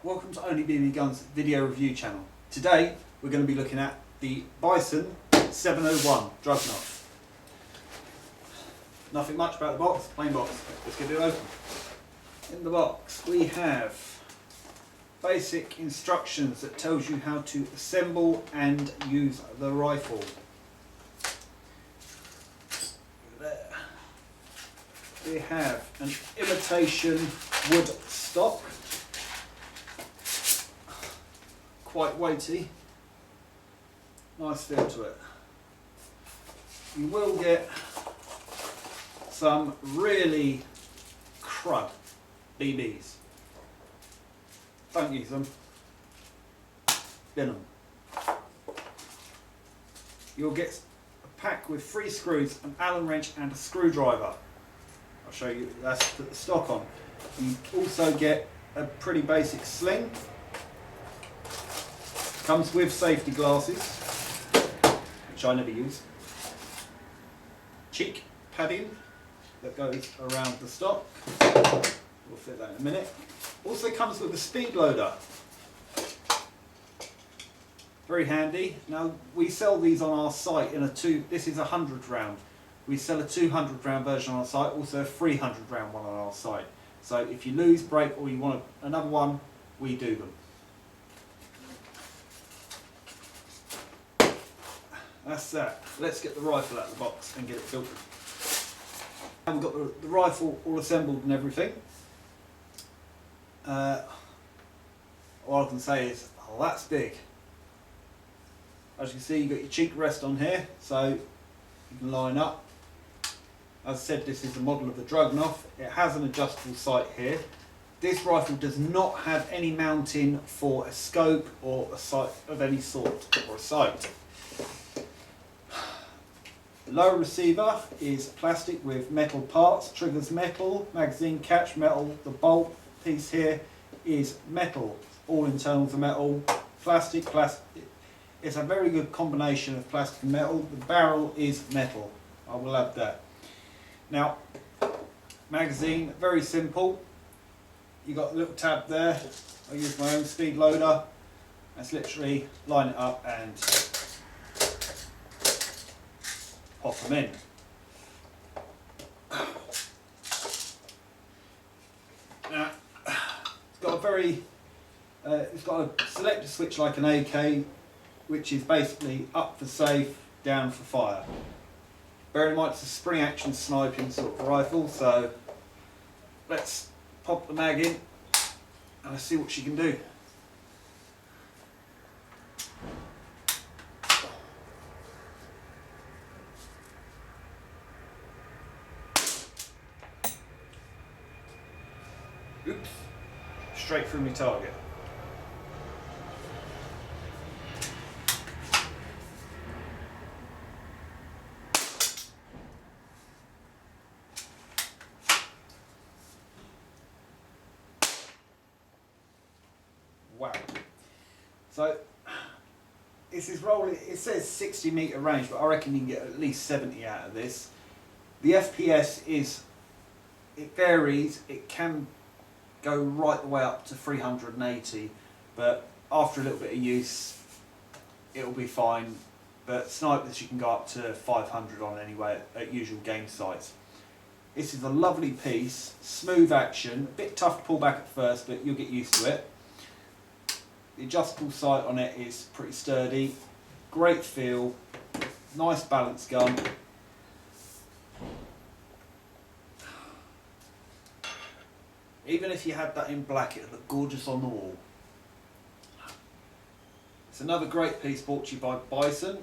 welcome to onlyBBguns video review channel. Today we're going to be looking at the Bison 701 Dragunov. Nothing much about the box, plain box. Let's get it open. In the box we have basic instructions that tells you how to assemble and use the rifle. There. We have an imitation wood stock, quite weighty, nice feel to it. You will get some really crud BBs. Don't use them, bin them. You'll get a pack with 3 screws, an Allen wrench and a screwdriver. I'll show you, that's to put the stock on. You also get a pretty basic sling. Comes with safety glasses, which I never use. Cheek padding that goes around the stock. We'll fit that in a minute. Also comes with a speed loader. Very handy. Now we sell these on our site in this is a 100 round. We sell a 200 round version on our site, also a 300 round one on our site. So if you lose, break, or you want another one, we do them. That's that. Let's get the rifle out of the box and get it built. And we've got the rifle all assembled and everything. All I can say is, oh, that's big. As you can see, you've got your cheek rest on here, so you can line up. As I said, this is a model of the Dragunov. It has an adjustable sight here. This rifle does not have any mounting for a scope or a sight of any sort, or a sight. The lower receiver is plastic with metal parts, triggers metal, magazine catch metal, the bolt piece here is metal, all internals are metal, plastic. It's a very good combination of plastic and metal. The barrel is metal, I will add that. Now, magazine, very simple. You got a little tab there. I use my own speed loader. That's literally line it up and pop them in. Now, it's got a selector switch like an AK, which is basically up for safe, down for fire. Bear in mind it's a spring action sniping sort of rifle, so let's pop the mag in and let's see what she can do. Oops, straight through my target. Wow. So this is rolling, it says 60 metre range, but I reckon you can get at least 70 out of this. The FPS it varies, it can go right the way up to 380, but after a little bit of use it'll be fine. But snipers you can go up to 500 on anyway at usual game sites. This is a lovely piece, smooth action, a bit tough to pull back at first, but you'll get used to it. The adjustable sight on it is pretty sturdy, great feel, nice balanced gun. Even if you had that in black, it would look gorgeous on the wall. It's another great piece brought to you by Bison.